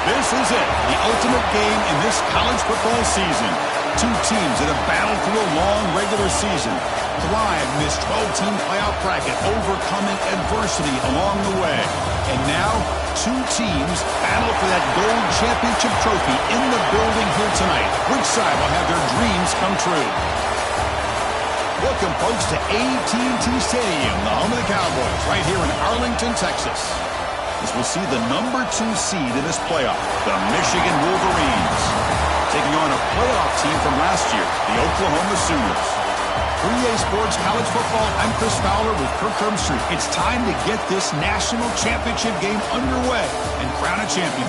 This is it, the ultimate game in this college football season. Two teams that have battled through a long regular season, thrived in this 12-team playoff bracket, overcoming adversity along the way. And now, two teams battle for that gold championship trophy in the building here tonight. Which side will have their dreams come true? Welcome, folks, to AT&T Stadium, the home of the Cowboys, right here in Arlington, Texas. As we'll see the number 2 seed in this playoff, the Michigan Wolverines, taking on a playoff team from last year, the Oklahoma Sooners. 3A Sports College Football, I'm Chris Fowler with Kirk Herbstreit. It's time to get this national championship game underway and crown a champion.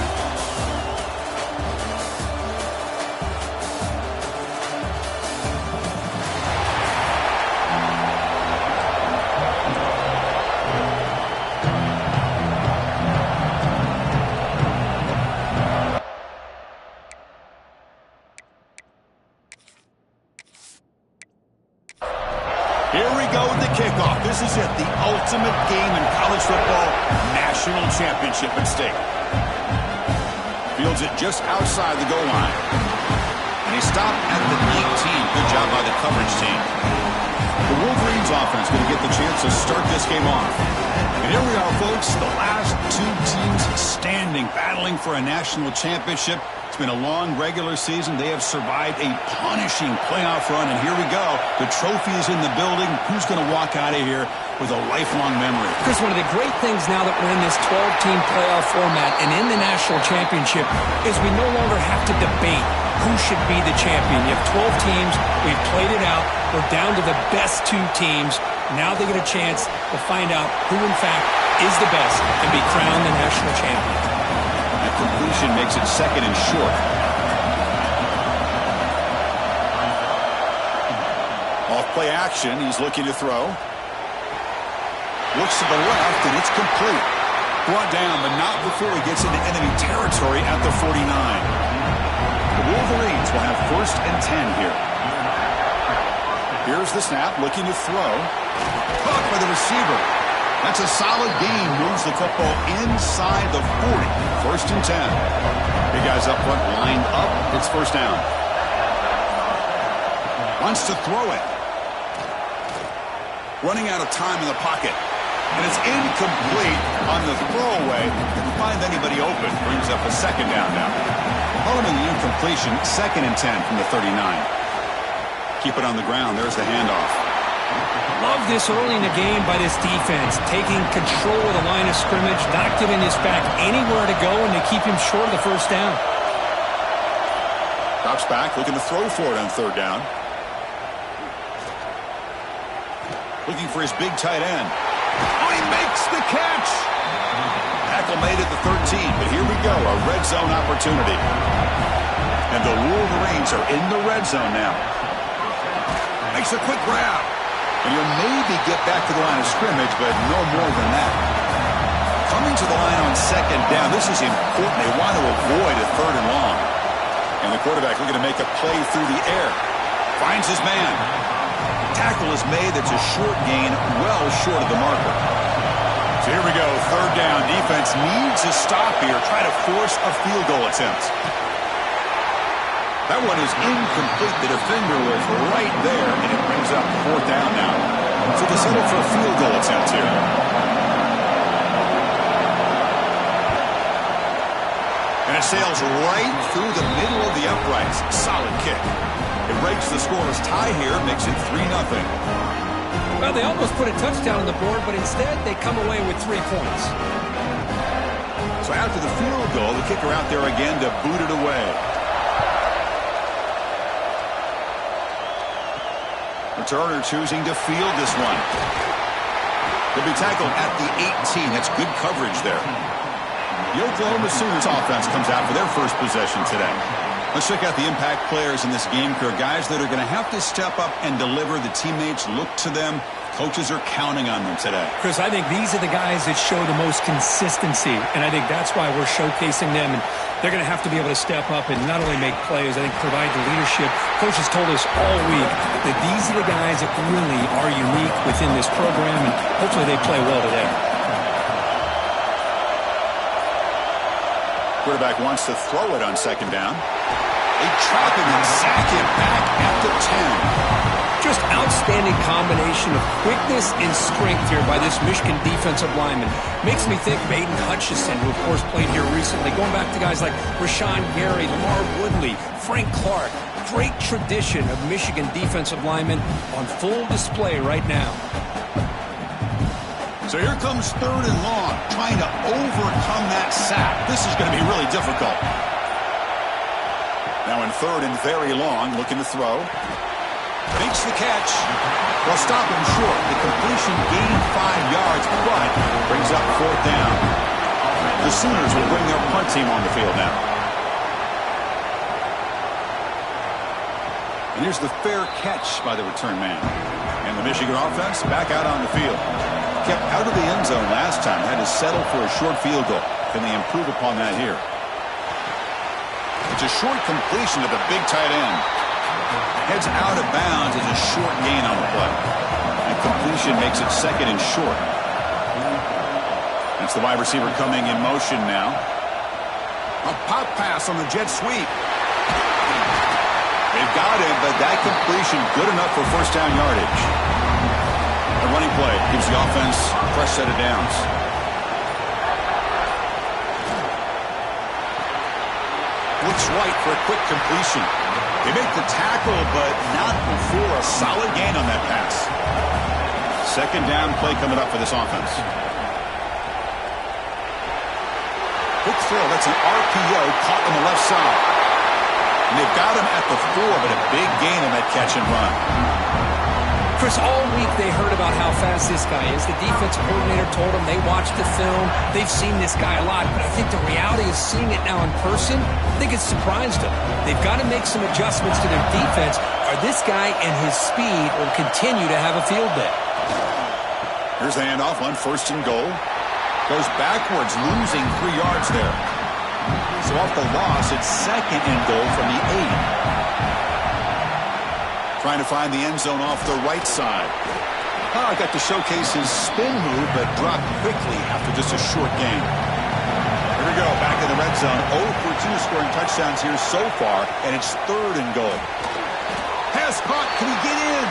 This is it, the ultimate game in college football, national championship at stake. Fields it just outside the goal line. And he stopped at the 19. Good job by the coverage team. The Wolverines offense going to get the chance to start this game off. And here we are, folks, the last two teams standing, battling for a national championship. It's been a long regular season. They have survived a punishing playoff run, and here we go. The trophy is in the building. Who's going to walk out of here with a lifelong memory? Chris, one of the great things now that we're in this 12-team playoff format and in the national championship is we no longer have to debate who should be the champion. You have 12 teams. We've played it out. We're down to the best 2 teams. Now they get a chance to find out who, in fact, is the best and be crowned the national champion. That completion makes it second and short. Off play action. He's looking to throw. Looks to the left, and it's complete. Brought down, but not before he gets into enemy territory at the 49. The Wolverines will have 1st and 10 here. Here's the snap, looking to throw. Caught by the receiver. That's a solid gain. Moves the football inside the 40. 1st and 10. Big guys up front lined up. It's 1st down. Wants to throw it. Running out of time in the pocket. And it's incomplete on the throwaway. Didn't find anybody open. Brings up a 2nd down now. Following the incompletion, 2nd and 10 from the 39. Keep it on the ground. There's the handoff. Love this early in the game by this defense, taking control of the line of scrimmage, not giving this back anywhere to go, and they keep him short of the 1st down. Drops back, looking to throw for it on 3rd down. Looking for his big tight end. Oh, he makes the catch! Tackle made at the 13, but here we go, a red zone opportunity. And the Wolverines are in the red zone now. Makes a quick grab. And he'll maybe get back to the line of scrimmage, but no more than that. Coming to the line on 2nd down, this is important. They want to avoid a 3rd and long. And the quarterback looking to make a play through the air. Finds his man. Tackle is made. That's a short gain, well short of the marker. So here we go, 3rd down. Defense needs a stop here. Try to force a field goal attempt. That one is incomplete. The defender was right there, and it brings up 4th down now. So they settle for a field goal attempt here. And it sails right through the middle of the uprights. Solid kick. It breaks the scoreless tie here, makes it 3-0. Well, they almost put a touchdown on the board, but instead they come away with 3 points. So after the field goal, the kicker out there again to boot it away. Returner choosing to field this one. He'll be tackled at the 18. That's good coverage there. The Oklahoma Sooners offense comes out for their first possession today. Let's check out the impact players in this game, Kirk. Guys that are going to have to step up and deliver. The teammates look to them. Coaches are counting on them today. Chris, I think these are the guys that show the most consistency, and I think that's why we're showcasing them. And they're going to have to be able to step up and not only make plays, I think provide the leadership. Coaches told us all week that these are the guys that really are unique within this program, and hopefully they play well today. Quarterback wants to throw it on second down. They trap him and sack him back at the 10. Just outstanding combination of quickness and strength here by this Michigan defensive lineman. Makes me think of Aiden Hutchinson, who of course played here recently. Going back to guys like Rashawn Gary, Lamar Woodley, Frank Clark. Great tradition of Michigan defensive linemen on full display right now. So here comes third and long, trying to overcome that sack. This is going to be really difficult. Now in third and very long, looking to throw. Makes the catch. They'll stop him short. The completion gained 5 yards, but brings up fourth down. The Sooners will bring their punt team on the field now. And here's the fair catch by the return man. And the Michigan offense back out on the field. Kept out of the end zone last time. Had to settle for a short field goal. Can they improve upon that here? It's a short completion to the big tight end. Heads out of bounds as a short gain on the play. And completion makes it second and short. That's the wide receiver coming in motion now. A pop pass on the jet sweep. They've got him, but that completion good enough for first down yardage. The running play gives the offense a fresh set of downs. Looks right for a quick completion. They make the tackle, but not before a solid gain on that pass. Second down play coming up for this offense. Quick throw. That's an RPO caught on the left side. And they've got him at the 4, but a big gain on that catch and run. Chris, all week they heard about how fast this guy is. The defensive coordinator told them they watched the film. They've seen this guy a lot, but I think the reality is seeing it now in person, I think it's surprised them. They've got to make some adjustments to their defense, or this guy and his speed will continue to have a field day. Here's the handoff on first and goal. Goes backwards, losing 3 yards there. So off the loss, it's second and goal from the 8. Trying to find the end zone off the right side. Got to showcase his spin move, but dropped quickly after just a short gain. Here we go, back in the red zone. 0 for 2 scoring touchdowns here so far, and it's third and goal. Pass caught, can he get in?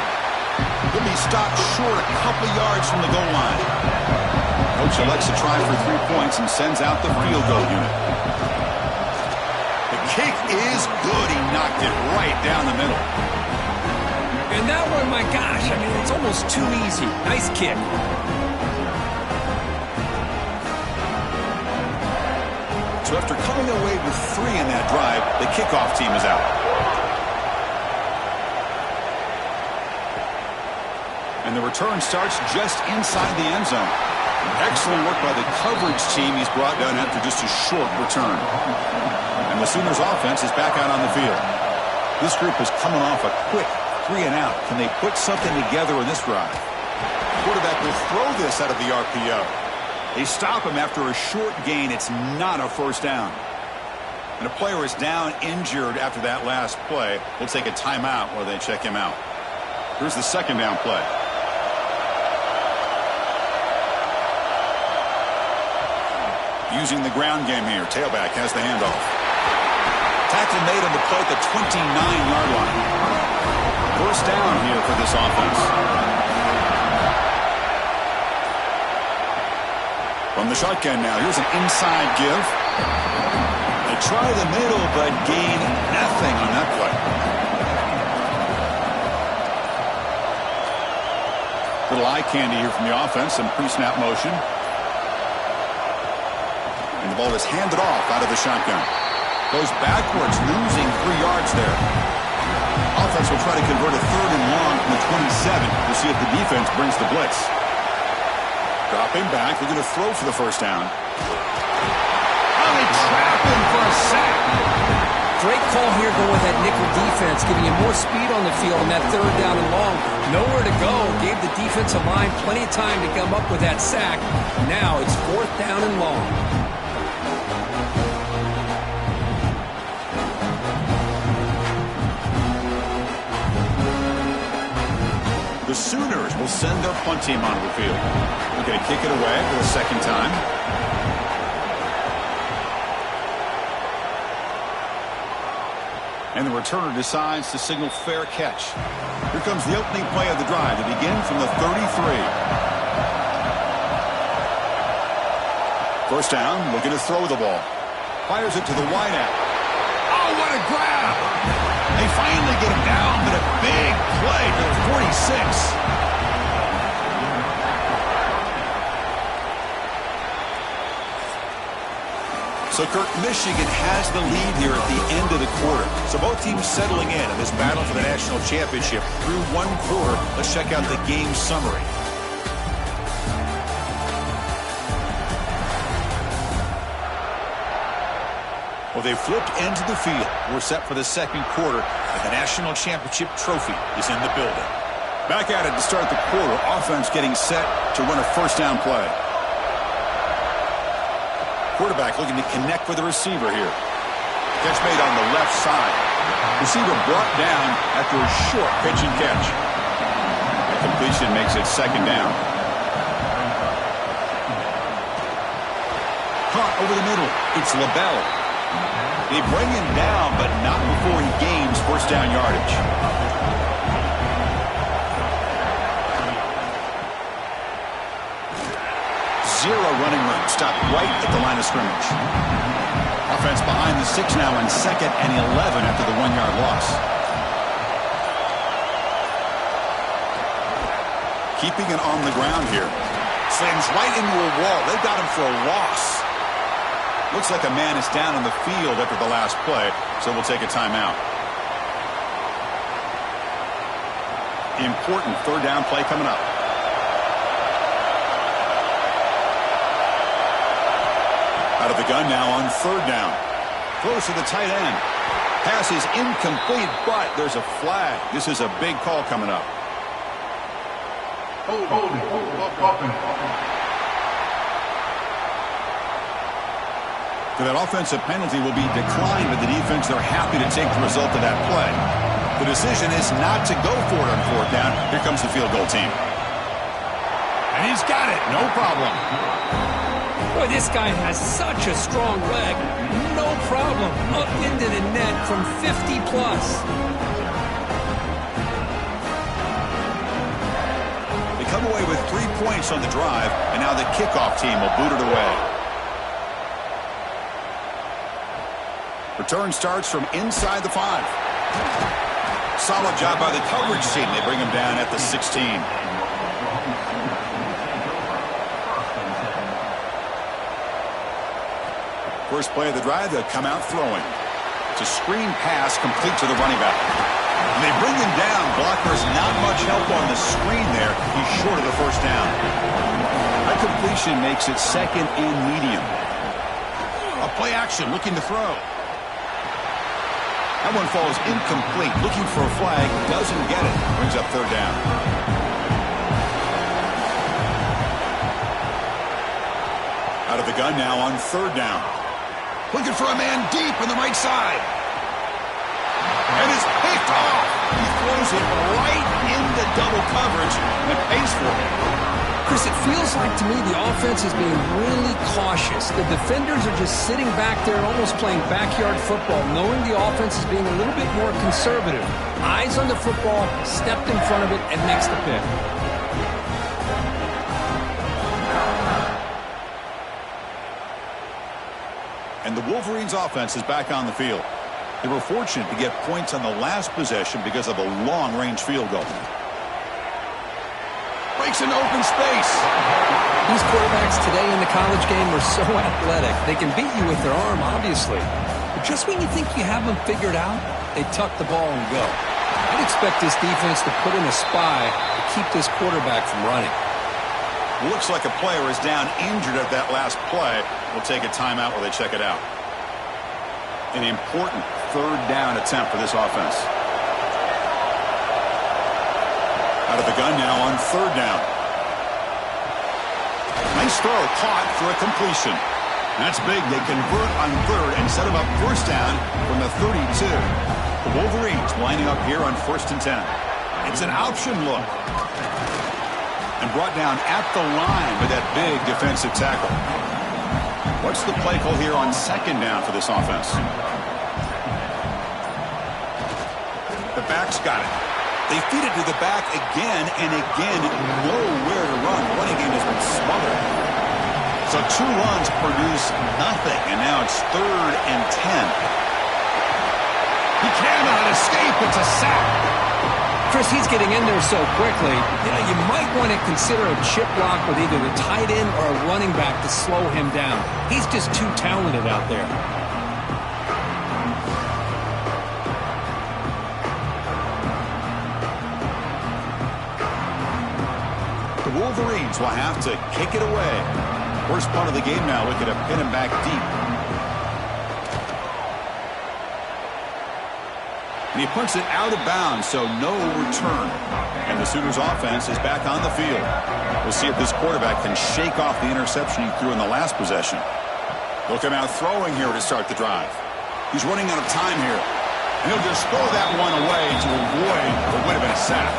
He'll be stopped short a couple yards from the goal line. Coach elects to try for 3 points and sends out the field goal unit. The kick is good. He knocked it right down the middle. And that one, my gosh, I mean, it's almost too easy. Nice kick. So after coming away with 3 in that drive, the kickoff team is out. And the return starts just inside the end zone. Excellent work by the coverage team he's brought down after just a short return. And the Sooners offense is back out on the field. This group is coming off a quick 3 and out. Can they put something together in this drive? Quarterback will throw this out of the RPO. They stop him after a short gain. It's not a first down. And a player is down injured after that last play. We'll take a timeout while they check him out. Here's the second down play. Using the ground game here. Tailback has the handoff. Tackle made on the play at the 29-yard line. First down here for this offense. From the shotgun now, here's an inside give. They try the middle, but gain nothing on that play. Little eye candy here from the offense, some pre-snap motion. And the ball is handed off out of the shotgun. Goes backwards, losing 3 yards there. Offense will try to convert a third and long from the 27 to see if the defense brings the blitz. Dropping back, they're going to throw for the first down. Oh, they trap him for a sack. Great call here going with that nickel defense, giving him more speed on the field on that third down and long. Nowhere to go. Gave the defensive line plenty of time to come up with that sack. Now it's fourth down and long. The Sooners will send their punt team onto the field. They're going to kick it away for the second time. And the returner decides to signal fair catch. Here comes the opening play of the drive to begin from the 33. First down, looking to throw the ball. Fires it to the wideout. Oh, what a grab! They finally get him down, but a big play to the 46. So, Kirk, Michigan has the lead here at the end of the quarter. So both teams settling in this battle for the national championship through one quarter. Let's check out the game summary. Well, they flipped into the field. We're set for the second quarter, and the national championship trophy is in the building. Back at it to start the quarter. Offense getting set to run a first down play. Quarterback looking to connect with the receiver here. Catch made on the left side. Receiver brought down after a short pitch and catch. The completion makes it second down. Caught over the middle. It's LaBelle. They bring him down, but not before he gains first down yardage. Zero running room. Stopped right at the line of scrimmage. Offense behind the 6 now in second and 11 after the 1-yard loss. Keeping it on the ground here. Slams right into a wall. They've got him for a loss. Looks like a man is down on the field after the last play, so we'll take a timeout. Important third down play coming up. Out of the gun now on third down. Throws to the tight end. Pass is incomplete, but there's a flag. This is a big call coming up. So that offensive penalty will be declined by the defense. They're happy to take the result of that play. The decision is not to go for it on fourth down. Here comes the field goal team. And he's got it. No problem. Boy, this guy has such a strong leg. No problem. Up into the net from 50 plus. They come away with 3 points on the drive, and now the kickoff team will boot it away. Return starts from inside the 5. Solid job by the coverage team. They bring him down at the 16. First play of the drive, they'll come out throwing. It's a screen pass complete to the running back. And they bring him down. Blockers not much help on the screen there. He's short of the first down. That completion makes it second and medium. A play action, looking to throw. That one falls incomplete. Looking for a flag, doesn't get it. Brings up third down. Out of the gun now on third down. Looking for a man deep on the right side. And it's picked off. He throws it right into double coverage and pays for it. Chris, it feels like to me the offense is being really cautious. The defenders are just sitting back there almost playing backyard football, knowing the offense is being a little bit more conservative. Eyes on the football, stepped in front of it, and makes the pick. And the Wolverines' offense is back on the field. They were fortunate to get points on the last possession because of a long-range field goal. Breaks into open space. These quarterbacks today in the college game are so athletic. They can beat you with their arm, obviously. But just when you think you have them figured out, they tuck the ball and go. I'd expect this defense to put in a spy to keep this quarterback from running. Looks like a player is down injured at that last play. We'll take a timeout while they check it out. An important third down attempt for this offense. Out of the gun now on third down. Nice throw, caught for a completion. That's big. They convert on third and set him up first down from the 32. The Wolverines lining up here on 1st and 10. It's an option look. And brought down at the line with that big defensive tackle. What's the play call here on second down for this offense? back's got it. They feed it to the back again and again. Nowhere to run. Running game has been smothered. So 2 runs produce nothing, and now it's 3rd and 10. He cannot escape. It's a sack. Chris, he's getting in there so quickly. You might want to consider a chip block with either the tight end or a running back to slow him down. He's just too talented out there. The Wolverines will have to kick it away. First punt of the game now. Look at a pin him back deep. And he punts it out of bounds, so no return. And the Sooners offense is back on the field. We'll see if this quarterback can shake off the interception he threw in the last possession. Look at him out throwing here to start the drive. He's running out of time here. And he'll just throw that one away to avoid what would have been a sack.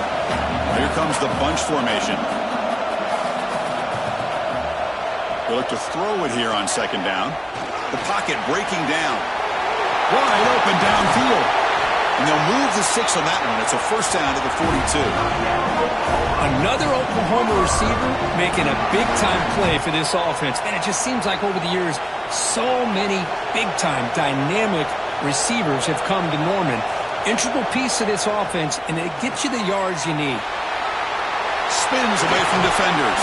Here comes the bunch formation. They look to throw it here on 2nd down. The pocket breaking down. Wide open downfield. And they'll move the 6 on that one. It's a first down to the 42. Another Oklahoma receiver making a big-time play for this offense. And it just seems like over the years, so many big-time, dynamic receivers have come to Norman. Integral piece of this offense, and it gets you the yards you need. Spins away from defenders.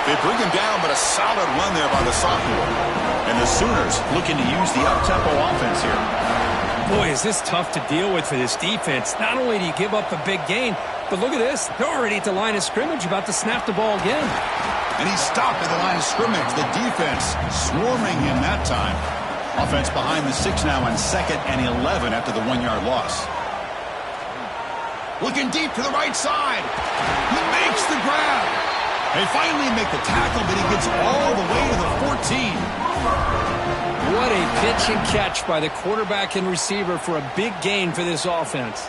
They bring him down, but a solid run there by the sophomore. And the Sooners looking to use the up-tempo offense here. Boy, is this tough to deal with for this defense. Not only do you give up a big gain, but look at this. They're already at the line of scrimmage, about to snap the ball again. And he's stopped at the line of scrimmage. The defense swarming him that time. Offense behind the 6 now on 2nd and 11 after the 1-yard loss. Looking deep to the right side. He makes the grab. They finally make the tackle, but he gets all the way to the 14. What a pitch and catch by the quarterback and receiver for a big gain for this offense.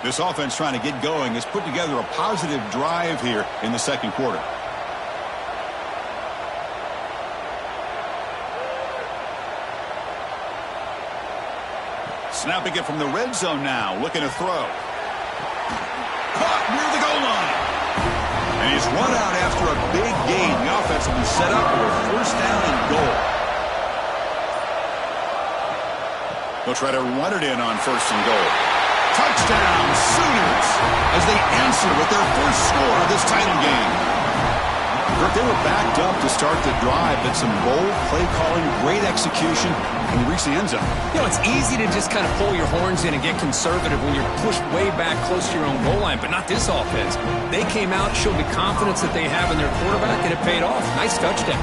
This offense trying to get going has put together a positive drive here in the 2nd quarter. Snapping it from the red zone now, looking to throw. Caught near the goal line. And he's run out after a big gain. The offense will be set up for a first down and goal. They'll try to run it in on 1st and goal. Touchdown, Sooners, as they answer with their first score of this title game. They were backed up to start the drive, but some bold play calling, great execution, and reach the end zone. You know, it's easy to just kind of pull your horns in and get conservative when you're pushed way back close to your own goal line, but not this offense. They came out, showed the confidence that they have in their quarterback, and it paid off. Nice touchdown.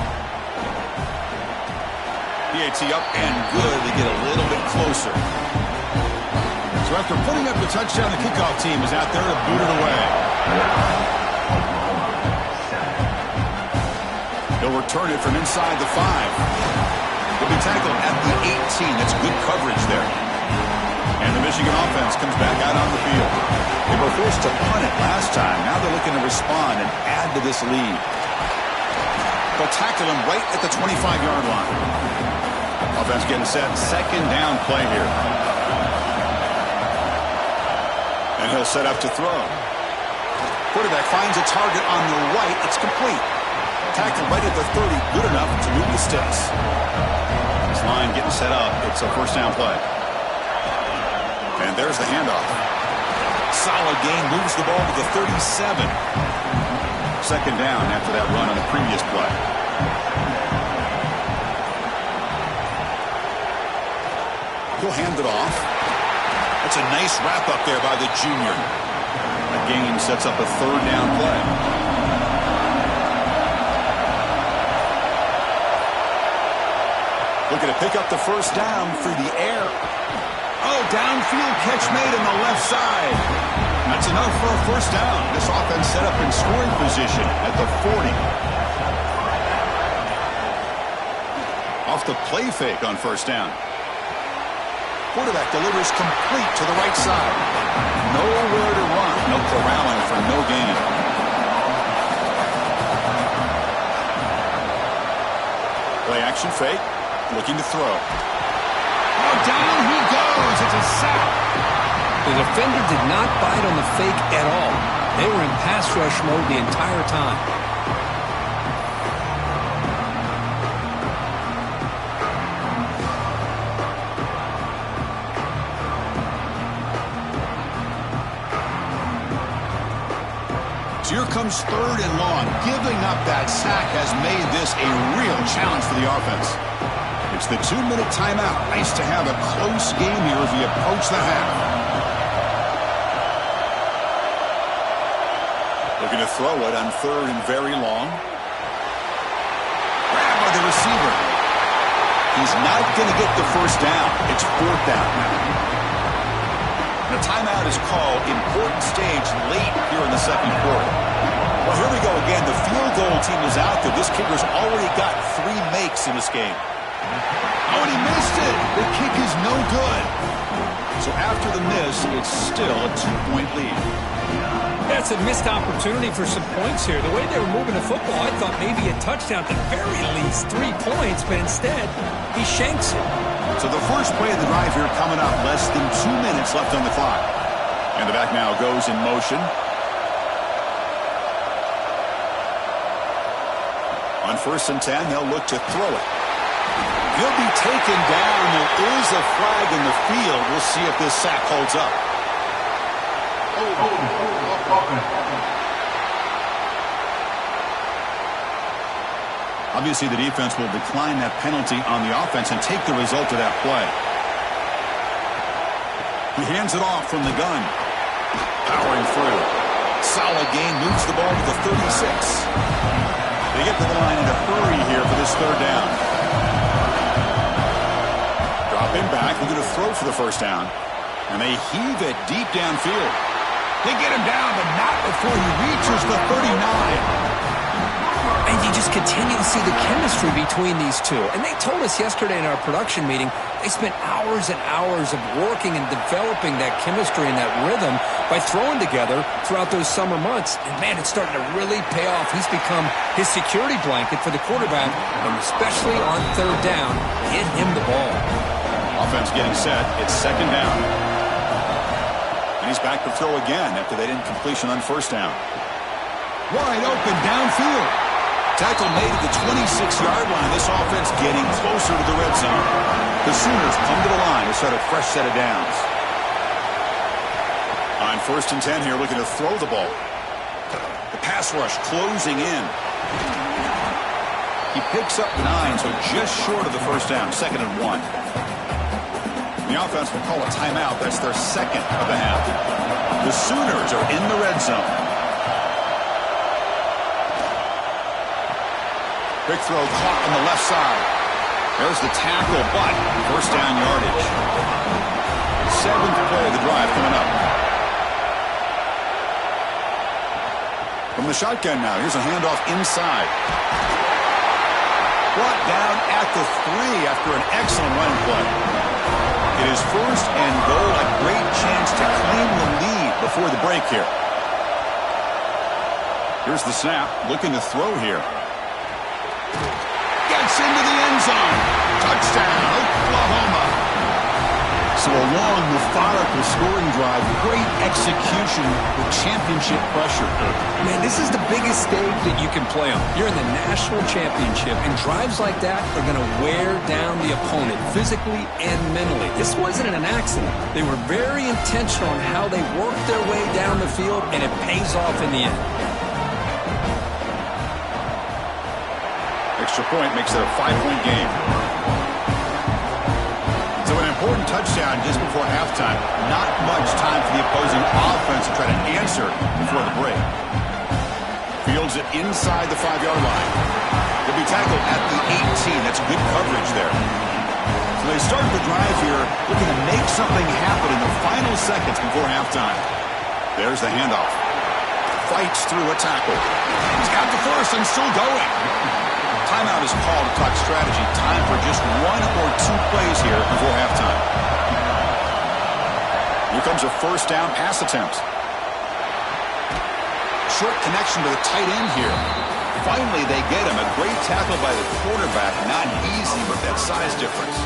PAT up and good to get a little bit closer. So after putting up the touchdown, the kickoff team is out there to boot it away. They'll return it from inside the 5. They'll be tackled at the 18. That's good coverage there. And the Michigan offense comes back out on the field. They were forced to punt it last time. Now they're looking to respond and add to this lead. They'll tackle him right at the 25-yard line. Offense getting set. 2nd down play here. And he'll set up to throw. Quarterback finds a target on the right. It's complete. Tackled right at the 30. Good enough to move the sticks. This line getting set up. It's a first down play. And there's the handoff. Solid gain. Moves the ball to the 37. 2nd down after that run on the previous play. He'll hand it off. That's a nice wrap up there by the junior. That gain sets up a 3rd down play. Looking to pick up the first down through the air. Oh, downfield catch made on the left side. That's enough for a first down. This offense set up in scoring position at the 40. Off the play fake on first down. Quarterback delivers complete to the right side. Nowhere to run. No corralling for no gain. Play action fake. Looking to throw. Oh, down he goes. It's a sack. The defender did not bite on the fake at all. They were in pass rush mode the entire time. So here comes 3rd and long. Giving up that sack has made this a real challenge for the offense. It's the 2-minute timeout. Nice to have a close game here as we approach the half. Looking to throw it on 3rd and very long. Grabbed by the receiver. He's not going to get the first down. It's 4th down now. The timeout is called. Important stage late here in the second quarter. Well, here we go again. The field goal team is out there. This kicker's already got 3 makes in this game. Oh, and he missed it. The kick is no good. So after the miss, it's still a 2-point lead. That's a missed opportunity for some points here. The way they were moving the football, I thought maybe a touchdown, at the very least 3 points, but instead, he shanks it. So the first play of the drive here coming up, less than 2 minutes left on the clock. And the back now goes in motion. On 1st and 10, they'll look to throw it. He'll be taken down. There is a flag in the field. We'll see if this sack holds up. Obviously, the defense will decline that penalty on the offense and take the result of that play. He hands it off from the gun. Powering through. Solid gain, moves the ball to the 36. They get to the line in a hurry here for this 3rd down. Dropping back, looking to throw for the first down. And they heave it deep downfield. They get him down, but not before he reaches the 39. And you just continue to see the chemistry between these two. And they told us yesterday in our production meeting, they spent hours and hours of working and developing that chemistry and that rhythm by throwing together throughout those summer months. And, man, it's starting to really pay off. He's become his security blanket for the quarterback, and especially on 3rd down, get him the ball. Offense getting set. It's 2nd down. And he's back to throw again after they didn't completion on 1st down. Wide open downfield. Tackle made at the 26-yard line. This offense getting closer to the red zone. The Sooners come to the line to start a fresh set of downs. On 1st and 10 here, looking to throw the ball. The pass rush closing in. He picks up 9, so just short of the first down, 2nd and 1. The offense will call a timeout. That's their 2nd of the half. The Sooners are in the red zone. Big throw caught on the left side. There's the tackle, but 1st down yardage. 7th play of the drive coming up. From the shotgun now, here's a handoff inside. Brought down at the 3 after an excellent running play. It is 1st and goal, a great chance to claim the lead before the break here. Here's the snap, looking to throw here. Gets into the end zone. Touchdown, Oklahoma. So a long, methodical scoring drive. Great execution with championship pressure. Man, this is the biggest stage that you can play on. You're in the national championship, and drives like that are going to wear down the opponent physically and mentally. This wasn't an accident. They were very intentional on how they worked their way down the field, and it pays off in the end. Extra point makes it a 5-point game. So an important touchdown just before halftime. Not much time for the opposing offense to try to answer before the break. Fields it inside the 5-yard line. He'll be tackled at the 18. That's good coverage there. So they started the drive here looking to make something happen in the final seconds before halftime. There's the handoff. Fights through a tackle. He's got the first and still going. Timeout is called to talk strategy. Time for just 1 or 2 plays here before halftime. Here comes a 1st down pass attempt. Short connection to the tight end here. Finally, they get him. A great tackle by the quarterback. Not easy with that size difference.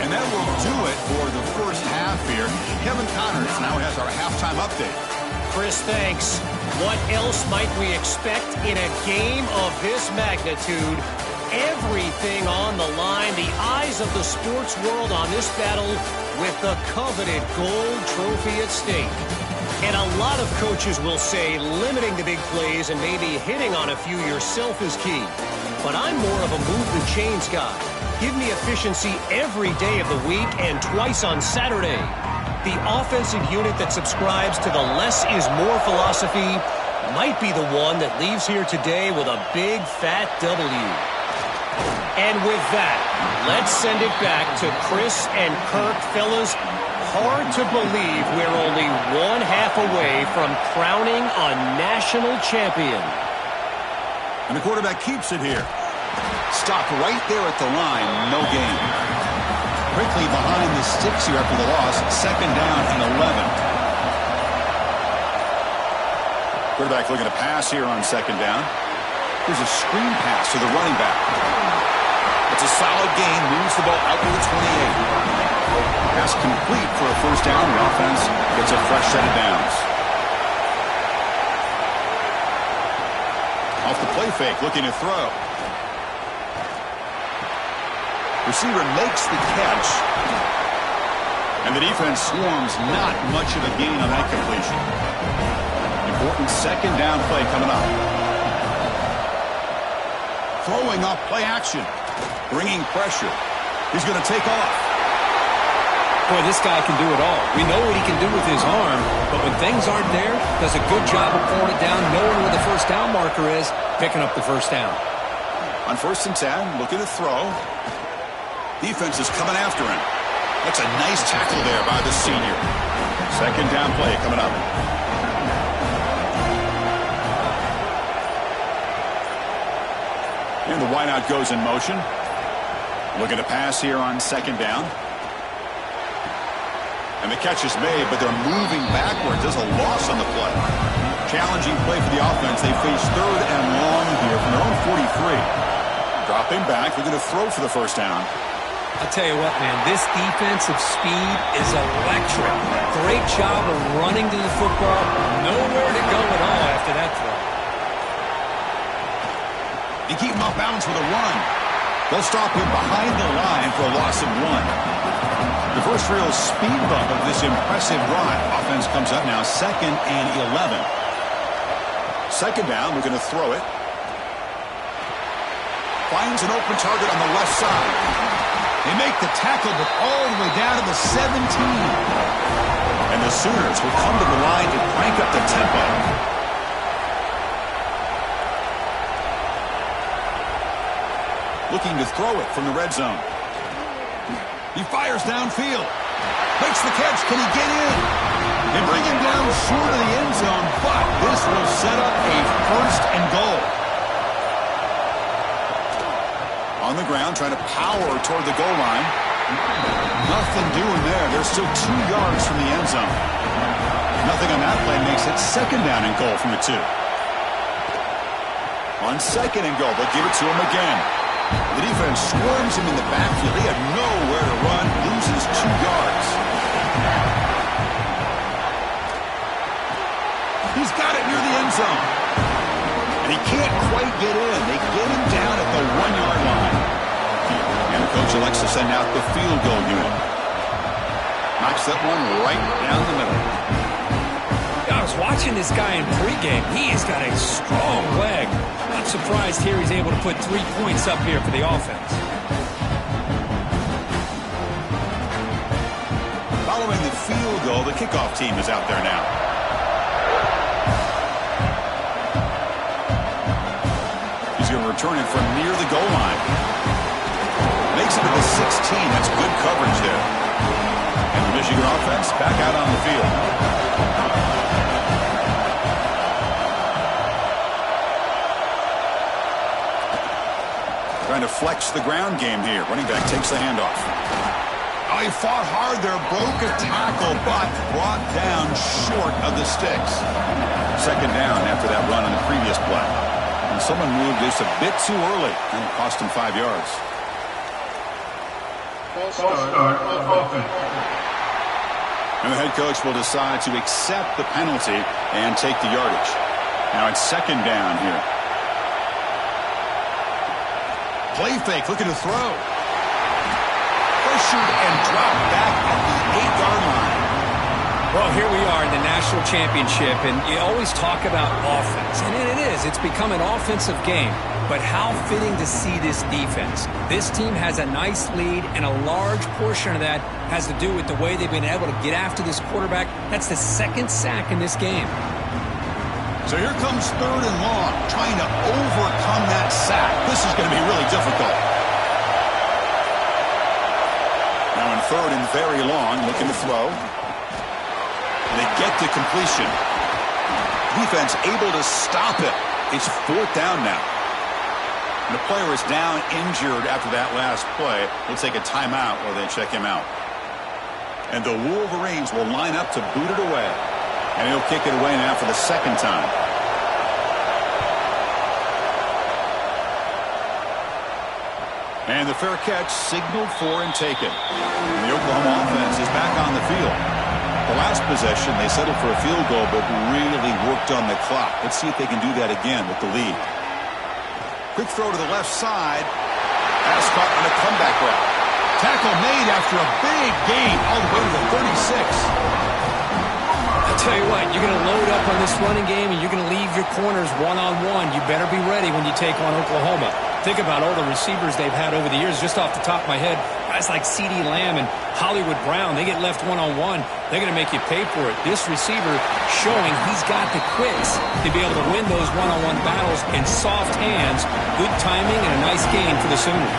And that will do it for the first half here. Kevin Connors now has our halftime update. Chris, thanks. What else might we expect in a game of this magnitude? Everything on the line, the eyes of the sports world on this battle with the coveted gold trophy at stake. And a lot of coaches will say limiting the big plays and maybe hitting on a few yourself is key. But I'm more of a move the chains guy. Give me efficiency every day of the week and twice on Saturday. The offensive unit that subscribes to the less is more philosophy might be the one that leaves here today with a big fat W. And with that, let's send it back to Chris and Kirk. Fellas, hard to believe we're only one half away from crowning a national champion. And the quarterback keeps it here. Stopped right there at the line, no gain. Quickly behind the sticks here after the loss, 2nd down and 11. Quarterback looking to pass here on 2nd down. Here's a screen pass to the running back. It's a solid gain, moves the ball out to the 28. Pass complete for a first down. The offense gets a fresh set of downs. Off the play fake, looking to throw. Receiver makes the catch. And the defense swarms, not much of a gain on that completion. Important 2nd down play coming up. Throwing off play action. Bringing pressure. He's going to take off. Boy, this guy can do it all. We know what he can do with his arm, but when things aren't there, does a good job of pulling it down, knowing where the first down marker is, picking up the first down. On 1st and 10, looking to throw. Defense is coming after him. That's a nice tackle there by the senior. 2nd down play coming up. And the wideout goes in motion. Looking to pass here on 2nd down. And the catch is made, but they're moving backwards. There's a loss on the play. Challenging play for the offense. They face 3rd and long here from their own 43. Dropping back, looking to throw for the first down. I'll tell you what, man, this defensive speed is electric. Great job of running to the football. Nowhere to go at all after that throw. They keep him off balance with a run. They'll stop him behind the line for a loss of 1. The first real speed bump of this impressive drive. Offense comes up now 2nd and 11. 2nd down, we're going to throw it. Finds an open target on the left side. They make the tackle, but all the way down to the 17. And the Sooners will come to the line and crank up the tempo. Looking to throw it from the red zone. He fires downfield. Makes the catch. Can he get in? They bring him down short of the end zone, but this will set up a 1st and goal. On the ground, trying to power toward the goal line. Nothing doing there. They're still 2 yards from the end zone. Nothing on that play makes it 2nd down and goal from the 2. On 2nd and goal, they'll give it to him again. The defense swarms him in the backfield. He had nowhere to run, loses 2 yards. He's got it near the end zone. And he can't quite get in. They get him down at the 1-yard line. And the coach elects to send out the field goal unit. Knocks that one right down the middle. I was watching this guy in pregame. He has got a strong leg. I'm surprised here he's able to put 3 points up here for the offense. Following the field goal, the kickoff team is out there now. He's going to return it from near the goal line. Makes it to the 16. That's good coverage there. And the Michigan offense back out on the field. Trying to flex the ground game here. Running back takes the handoff. Oh, he fought hard there. Broke a tackle, but brought down short of the sticks. 2nd down after that run on the previous play. And someone moved just a bit too early, and it cost him 5 yards. And the head coach will decide to accept the penalty and take the yardage. Now it's second down here. Play fake, looking to throw. Pressured and dropped back at the 8-yard line. Well, here we are in the national championship, and you always talk about offense. And it is. It's become an offensive game. But how fitting to see this defense. This team has a nice lead, and a large portion of that has to do with the way they've been able to get after this quarterback. That's the second sack in this game. So here comes third and long, trying to overcome that sack. This is going to be really difficult. Now in third and very long, looking to throw. They get to completion. Defense able to stop it. It's fourth down now. And the player is down injured after that last play. They'll take a timeout while they check him out. And the Wolverines will line up to boot it away. And he'll kick it away now for the second time. And the fair catch signaled for and taken. And the Oklahoma offense is back on the field. The last possession, they settled for a field goal, but really worked on the clock. Let's see if they can do that again with the lead. Quick throw to the left side. Pass caught on a comeback route. Tackle made after a big gain all the way to the 36. I'll tell you what, you're going to load up on this running game, and you're going to leave your corners one-on-one. You better be ready when you take on Oklahoma. Think about all the receivers they've had over the years. Just off the top of my head, guys like CeeDee Lamb and Hollywood Brown, they get left one-on-one. They're going to make you pay for it. This receiver showing he's got the quicks to be able to win those one-on-one battles in soft hands. Good timing and a nice gain for the Sooners.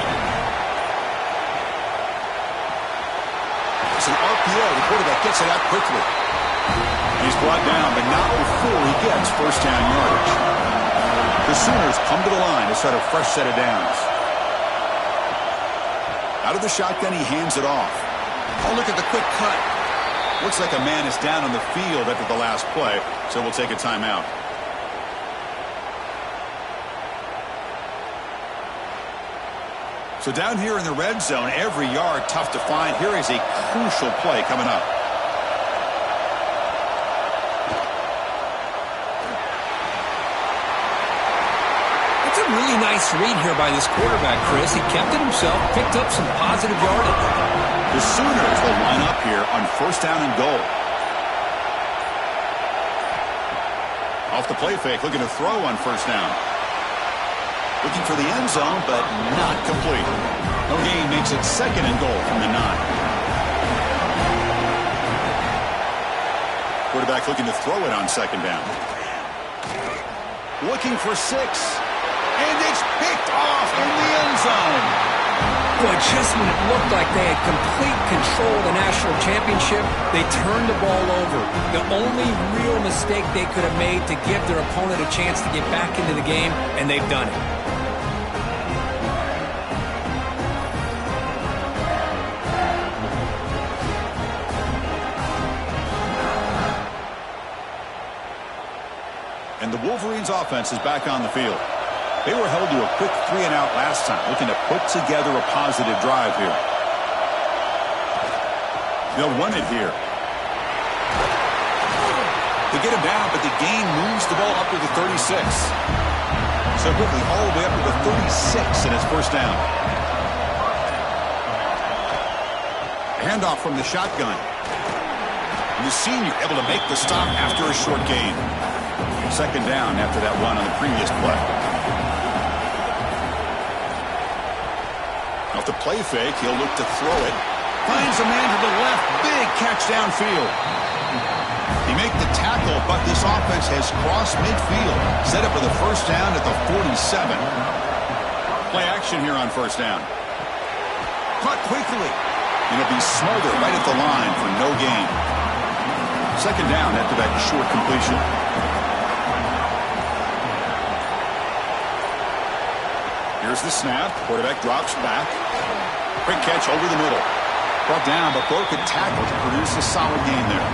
It's an RPO. The quarterback gets it out quickly. He's brought down, but not before he gets first down yardage. The Sooners come to the line to start a fresh set of downs. Out of the shotgun, he hands it off. Oh, look at the quick cut. Looks like a man is down on the field after the last play, so we'll take a timeout. So down here in the red zone, every yard tough to find. Here is a crucial play coming up. Really nice read here by this quarterback, Chris. He kept it himself, picked up some positive yardage. The Sooners will line up here on first down and goal. Off the play fake, looking to throw on first down. Looking for the end zone, but not complete. No gain makes it second and goal from the 9. Quarterback looking to throw it on second down. Looking for 6. And it's picked off in the end zone. Boy, just when it looked like they had complete control of the national championship, they turned the ball over. The only real mistake they could have made to give their opponent a chance to get back into the game, and they've done it. And the Wolverines offense is back on the field. They were held to a quick 3-and-out last time, looking to put together a positive drive here. They'll run it here. They get him down, but the gain moves the ball up to the 36. So quickly, all the way up to the 36, and it's first down. Handoff from the shotgun. And the senior able to make the stop after a short gain. Second down after that run on the previous play. Off the play fake, he'll look to throw it. Finds a man to the left. Big catch downfield. He made the tackle, but this offense has crossed midfield. Set up for the first down at the 47. Play action here on first down. Caught quickly. And it'll be smothered right at the line for no gain. Second down after that short completion. Here's the snap. Quarterback drops back. Quick catch over the middle. Brought down, but broke a tackle to produce a solid gain there.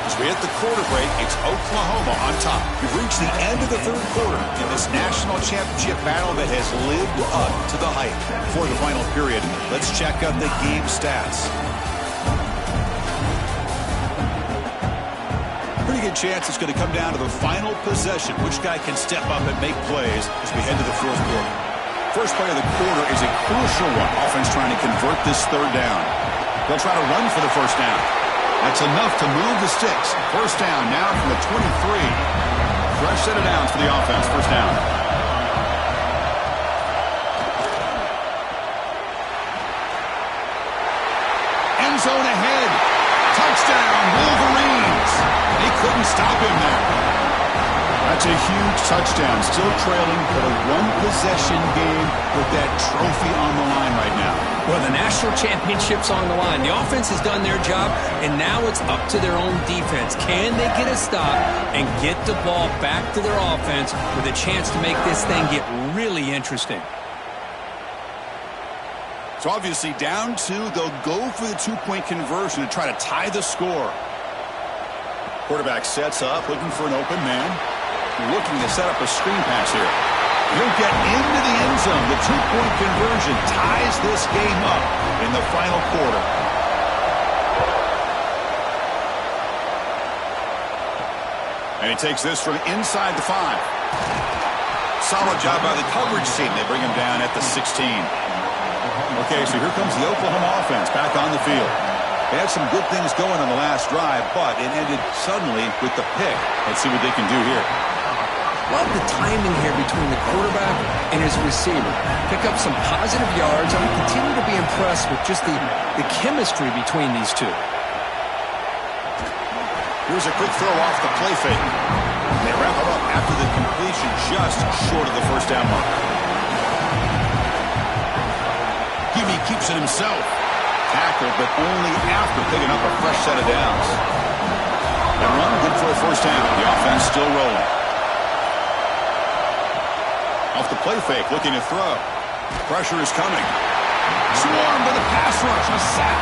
Just we hit the quarter break, it's Oklahoma on top. We've reached the end of the third quarter in this national championship battle that has lived up to the hype. For the final period, let's check out the game stats. Pretty good chance it's going to come down to the final possession. Which guy can step up and make plays as we head to the fourth quarter. First play of the quarter is a crucial one. Offense trying to convert this third down. They'll try to run for the first down. That's enough to move the sticks. First down now from the 23. Fresh set of downs for the offense. First down. End zone ahead. Touchdown, Wolverines. They couldn't stop him there. That's a huge touchdown. Still trailing, but a one-possession game with that trophy on the line right now. Well, the national championship's on the line. The offense has done their job, and now it's up to their own defense. Can they get a stop and get the ball back to their offense with a chance to make this thing get really interesting? So obviously down two, they'll go for the two-point conversion to try to tie the score. Quarterback sets up, looking for an open man. Looking to set up a screen pass here. He'll get into the end zone. The two-point conversion ties this game up in the final quarter. And he takes this from inside the 5. Solid job by the coverage team. They bring him down at the 16. Okay, so here comes the Oklahoma offense back on the field. They had some good things going on the last drive, but it ended suddenly with the pick. Let's see what they can do here. Love the timing here between the quarterback and his receiver. Pick up some positive yards. I continue to be impressed with just the chemistry between these two. Here's a quick throw off the play fake. They wrap it up after the completion just short of the first down mark. Gimme keeps it himself. Tackle, but only after picking up a fresh set of downs. And run good for a first down. The offense still rolling. Off the play fake, looking to throw. Pressure is coming. Swarmed with a pass rush, a sack.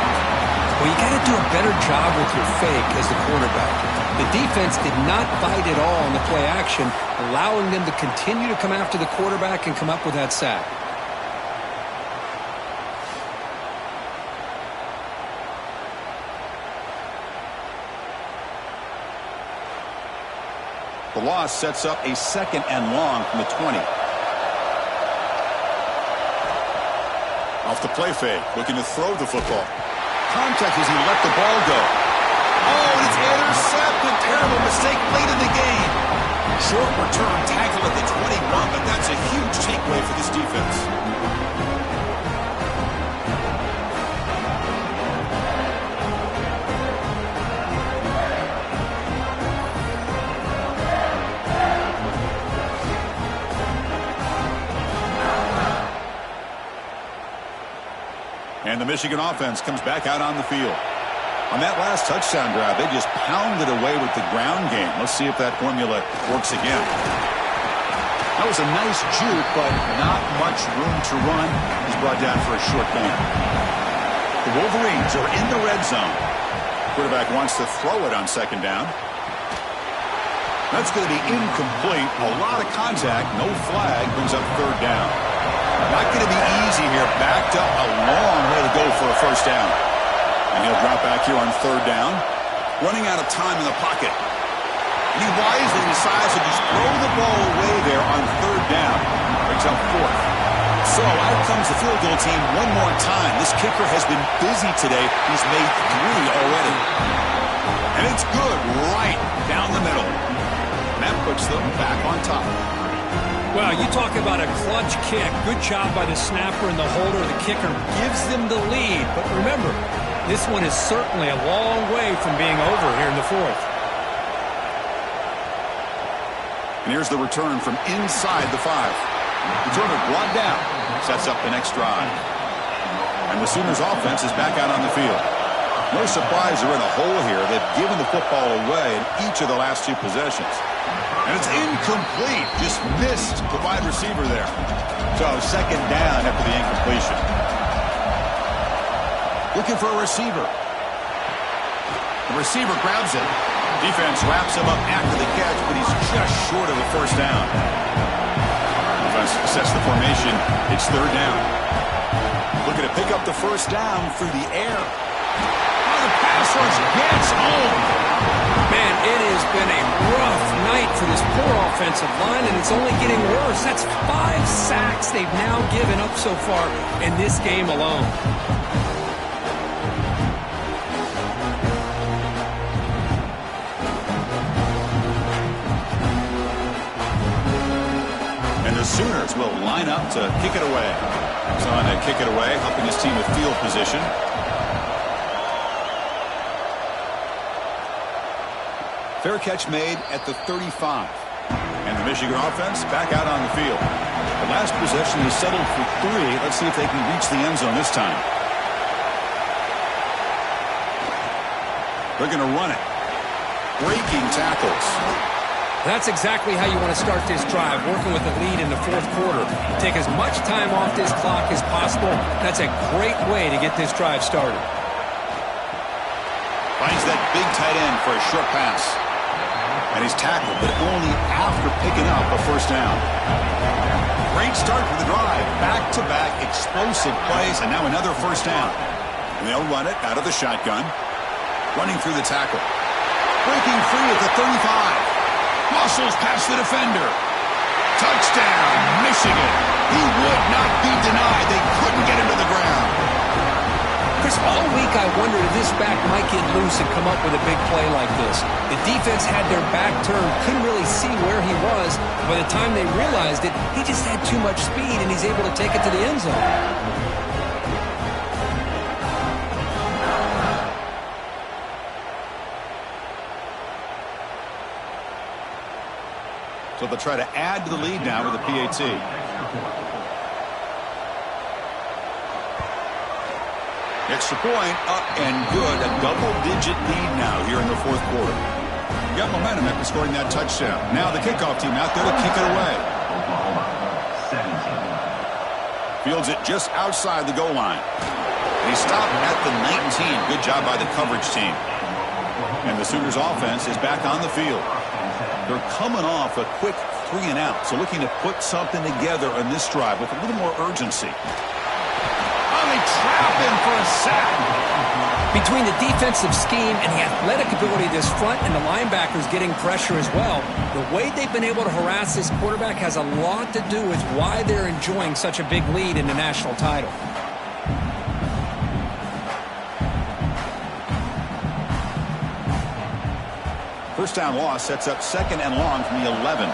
Well, you got to do a better job with your fake as the quarterback. The defense did not bite at all on the play action, allowing them to continue to come after the quarterback and come up with that sack. The loss sets up a second and long from the 20. Off the play fake, looking to throw the football. Contact as he let the ball go. Oh, and it's intercepted. Terrible mistake late in the game. Short return tackle at the 21, but that's a huge takeaway for this defense. And the Michigan offense comes back out on the field. On that last touchdown drive, they just pounded away with the ground game. Let's see if that formula works again. That was a nice juke, but not much room to run. He's brought down for a short gain. The Wolverines are in the red zone. Quarterback wants to throw it on second down. That's going to be incomplete. A lot of contact, no flag, brings up third down. Not going to be easy here. Backed up a long way to go for a first down. And he'll drop back here on third down. Running out of time in the pocket. And he wisely decides to just throw the ball away there on third down. Brings up fourth. So out comes the field goal team one more time. This kicker has been busy today. He's made 3 already. And it's good right down the middle. And that puts them back on top. Well, you talk about a clutch kick. Good job by the snapper and the holder. The kicker gives them the lead. But remember, this one is certainly a long way from being over here in the fourth. And here's the return from inside the 5. Returner brought down. Sets up the next drive. And the Sooners offense is back out on the field. No surprise they're in a hole here. They've given the football away in each of the last 2 possessions. And it's incomplete. Just missed the wide receiver there. So second down after the incompletion. Looking for a receiver. The receiver grabs it. Defense wraps him up after the catch, but he's just short of a first down. Defense sets the formation. It's third down. Looking to pick up the first down through the air. Oh, the pass rush gets home. Man, it has been a rough night for this poor offensive line, and it's only getting worse. That's 5 sacks they've now given up so far in this game alone. And the Sooners will line up to kick it away. So on to kick it away, helping his team with field position. Fair catch made at the 35. And the Michigan offense back out on the field. The last possession is settled for 3. Let's see if they can reach the end zone this time. They're going to run it. Breaking tackles. That's exactly how you want to start this drive, working with a lead in the fourth quarter. Take as much time off this clock as possible. That's a great way to get this drive started. Finds that big tight end for a short pass. And he's tackled, but only after picking up a first down. Great start for the drive. Back-to-back explosive plays, and now another first down. And they'll run it out of the shotgun. Running through the tackle. Breaking free at the 35. Muscles past the defender. Touchdown, Michigan. He would not be denied. They couldn't get him to the ground. Chris, all week I wondered if this back might get loose and come up with a big play like this. The defense had their back turned, couldn't really see where he was. By the time they realized it, he just had too much speed, and he's able to take it to the end zone. So they'll try to add to the lead now with a PAT. Extra point up and good. A double-digit lead now here in the fourth quarter. Got momentum after scoring that touchdown. Now the kickoff team out there to kick it away. Fields it just outside the goal line. And he stopped at the 19. Good job by the coverage team. And the Sooners offense is back on the field. They're coming off a quick 3-and-out, so looking to put something together on this drive with a little more urgency. Oh, they trap him for a sack. Between the defensive scheme and the athletic ability of this front and the linebackers getting pressure as well, the way they've been able to harass this quarterback has a lot to do with why they're enjoying such a big lead in the national title. First down loss sets up 2nd and long from the 11.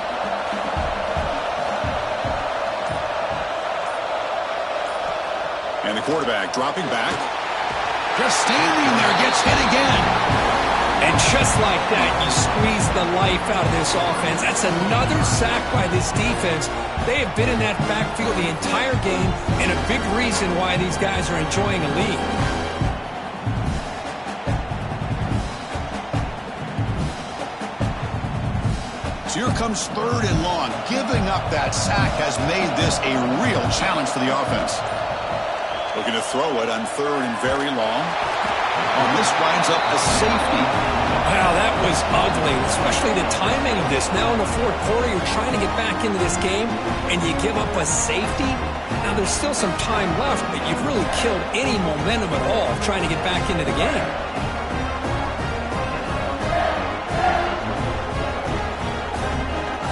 And the quarterback dropping back. Just standing there, gets hit again. And just like that, you squeeze the life out of this offense. That's another sack by this defense. They have been in that backfield the entire game, and a big reason why these guys are enjoying a lead. So here comes 3rd and long. Giving up that sack has made this a real challenge for the offense. Looking to throw it on 3rd and very long. And this winds up a safety. Wow, that was ugly, especially the timing of this. Now in the fourth quarter, you're trying to get back into this game, and you give up a safety. Now there's still some time left, but you've really killed any momentum at all trying to get back into the game.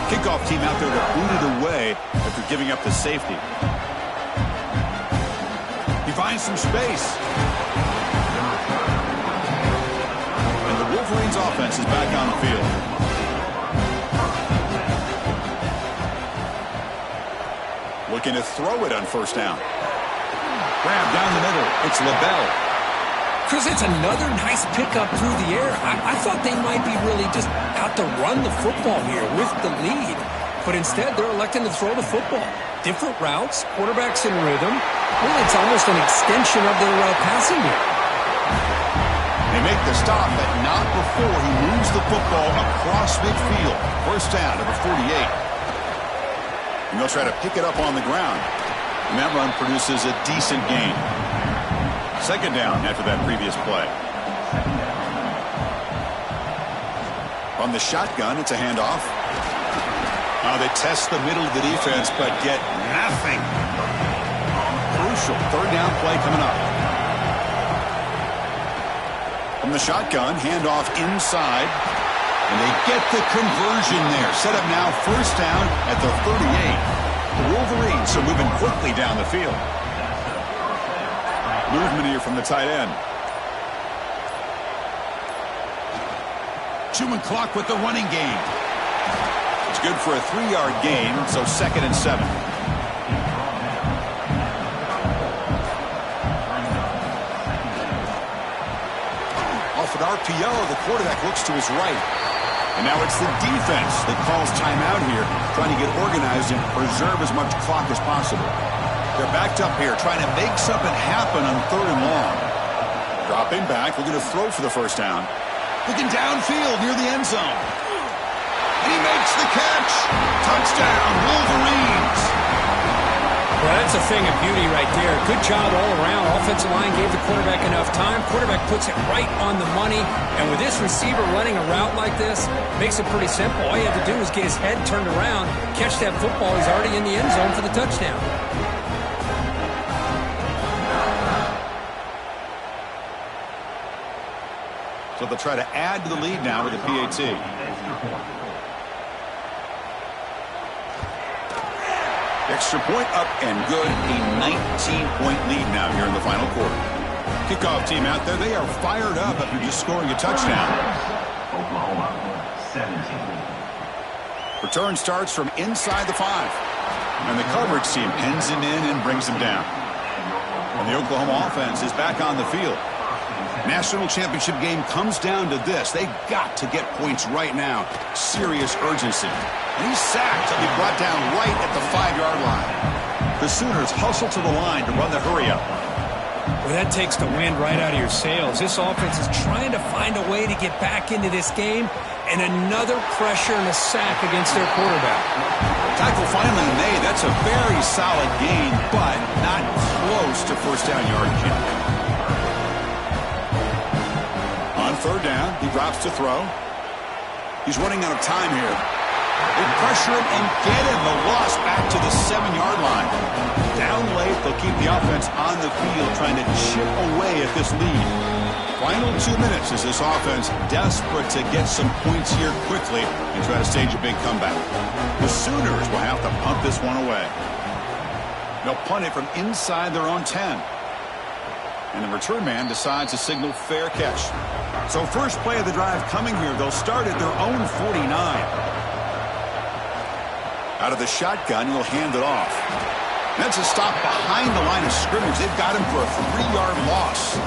Kickoff team out there to boot it away after giving up the safety. He finds some space. And the Wolverines offense is back on the field. Looking to throw it on first down. Grab down the middle. It's LaBelle. Chris, it's another nice pickup through the air. I thought they might be really just out to run the football here with the lead. But instead, they're electing to throw the football. Different routes, quarterbacks in rhythm. Really, it's almost an extension of their passing game. They make the stop, but not before he moves the football across midfield. First down to the 48. And they'll try to pick it up on the ground. And that run produces a decent gain. 2nd down after that previous play. On the shotgun, it's a handoff. Now they test the middle of the defense, but get nothing. Crucial third down play coming up. From the shotgun, handoff inside. And they get the conversion there. Set up now, first down at the 38. The Wolverines are moving quickly down the field. Movement here from the tight end. Chewing clock with the running game. It's good for a 3-yard gain, so 2nd and 7. Off an RPO, the quarterback looks to his right. And now it's the defense that calls timeout here, trying to get organized and preserve as much clock as possible. They're backed up here, trying to make something happen on 3rd and long. Dropping back, looking to throw for the first down. Looking downfield near the end zone. And he makes the catch. Touchdown, Wolverines. Well, that's a thing of beauty right there. Good job all around. Offensive line gave the quarterback enough time. Quarterback puts it right on the money. And with this receiver running a route like this, makes it pretty simple. All you have to do is get his head turned around, catch that football. He's already in the end zone for the touchdown. So they'll try to add to the lead now with a PAT. Extra point up and good. A 19-point lead now here in the final quarter. Kickoff team out there. They are fired up after just scoring a touchdown. Oklahoma, 17. Return starts from inside the 5. And the coverage team pens him in and brings him down. And the Oklahoma offense is back on the field. National championship game comes down to this. They've got to get points right now. Serious urgency. And he's sacked. He'll be brought down right at the 5-yard line. The Sooners hustle to the line to run the hurry-up. Well, that takes the wind right out of your sails. This offense is trying to find a way to get back into this game, and another pressure and a sack against their quarterback. Tackle finally made. That's a very solid gain, but not close to first down yardage yet. On 3rd down, he drops to throw. He's running out of time here. They pressure him and get him. The loss back to the 7-yard line. Down late, they'll keep the offense on the field trying to chip away at this lead. Final 2 minutes as this offense desperate to get some points here quickly and try to stage a big comeback. The Sooners will have to punt this one away. They'll punt it from inside their own 10. And the return man decides to signal fair catch. So first play of the drive coming here. They'll start at their own 49. Out of the shotgun, he'll hand it off. That's a stop behind the line of scrimmage. They've got him for a 3-yard loss.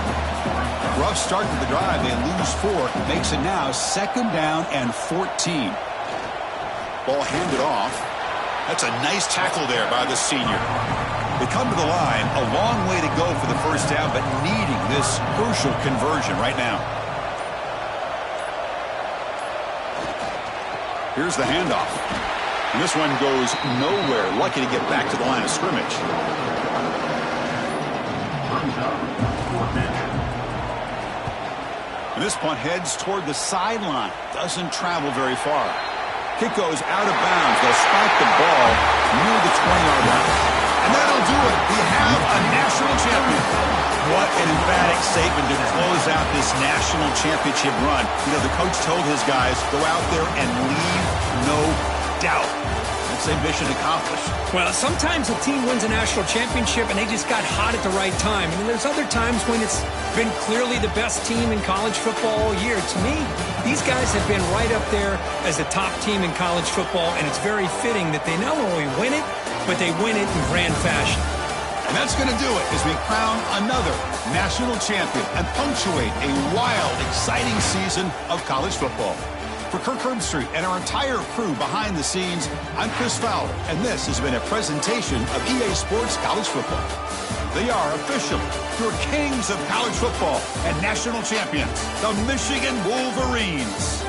Rough start to the drive. They lose 4. Makes it now 2nd down and 14. Ball handed off. That's a nice tackle there by the senior. They come to the line. A long way to go for the first down, but needing this crucial conversion right now. Here's the handoff. And this one goes nowhere. Lucky to get back to the line of scrimmage. And this punt heads toward the sideline. Doesn't travel very far. Kick goes out of bounds. They'll spot the ball near the 20-yard line. And that'll do it. We have a national champion. What an emphatic statement to close out this national championship run. You know, the coach told his guys, go out there and leave no doubt. That's a mission accomplished. Well, sometimes a team wins a national championship and they just got hot at the right time. And then there's other times when it's been clearly the best team in college football all year. To me, these guys have been right up there as the top team in college football, and it's very fitting that they not only win it, but they win it in grand fashion. And that's going to do it as we crown another national champion and punctuate a wild, exciting season of college football. For Kirk Herbstreit and our entire crew behind the scenes, I'm Chris Fowler, and this has been a presentation of EA Sports College Football. They are officially your kings of college football and national champions, the Michigan Wolverines.